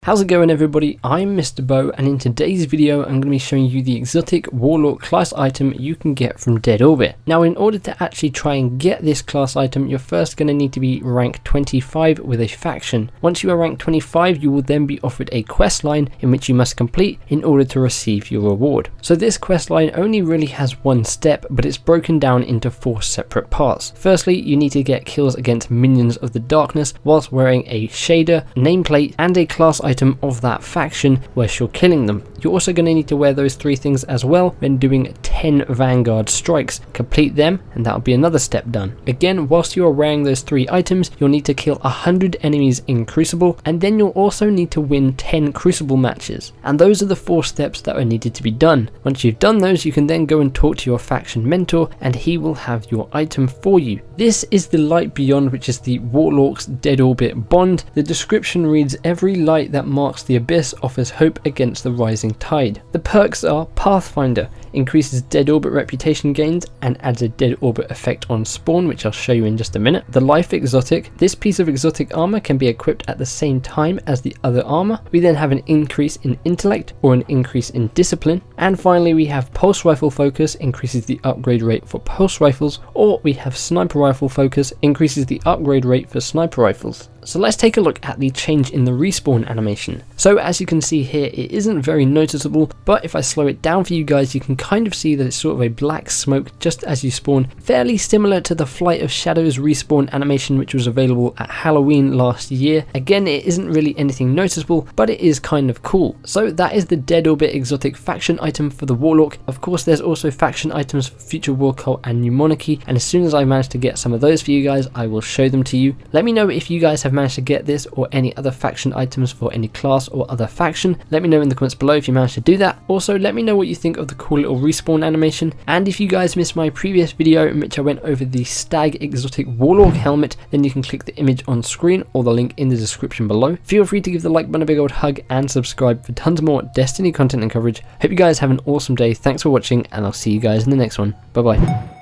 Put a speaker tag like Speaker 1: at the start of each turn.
Speaker 1: How's it going everybody, I'm Mr. Bo, and in today's video I'm going to be showing you the Exotic Warlock Class Item you can get from Dead Orbit. Now in order to actually try and get this class item, you're first going to need to be rank 25 with a faction. Once you are rank 25, you will then be offered a quest line in which you must complete in order to receive your reward. So this quest line only really has one step, but it's broken down into 4 separate parts. Firstly, you need to get kills against minions of the darkness whilst wearing a shader, nameplate, and a class item of that faction whilst you're killing them. You're also going to need to wear those 3 things as well when doing 10 Vanguard strikes. Complete them and that'll be another step done. Again, whilst you are wearing those 3 items, you'll need to kill 100 enemies in Crucible, and then you'll also need to win 10 Crucible matches. And those are the 4 steps that are needed to be done. Once you've done those, you can then go and talk to your faction mentor and he will have your item for you. This is the light beyond, which is the Warlock's Dead Orbit bond. The description reads, every light that marks the abyss offers hope against the rising tide. The perks are Pathfinder, increases Dead Orbit reputation gains and adds a Dead Orbit effect on spawn, which I'll show you in just a minute. The Life Exotic, this piece of exotic armor can be equipped at the same time as the other armor. We then have an increase in intellect or an increase in discipline. And finally we have Pulse Rifle Focus, increases the upgrade rate for pulse rifles, or we have Sniper Rifle Focus, increases the upgrade rate for sniper rifles. So let's take a look at the change in the respawn animation. So as you can see here, it isn't very noticeable, but if I slow it down for you guys, you can kind of see that it's sort of a black smoke just as you spawn, fairly similar to the Flight of Shadows respawn animation which was available at Halloween last year. Again, it isn't really anything noticeable, but it is kind of cool. So that is the Dead Orbit exotic faction item for the Warlock. Of course, there's also faction items for Future War Cult and New Monarchy, and as soon as I manage to get some of those for you guys, I will show them to you. Let me know if you guys have managed to get this or any other faction items for any class or other faction. Let me know in the comments below if you managed to do that. Also, let me know what you think of the cool little respawn animation, and if you guys missed my previous video in which I went over the STAG Exotic Warlock helmet, then you can click the image on screen or the link in the description below. Feel free to give the like button a big old hug and subscribe for tons more Destiny content and coverage. Hope you guys have an awesome day. Thanks for watching and I'll see you guys in the next one. Bye bye.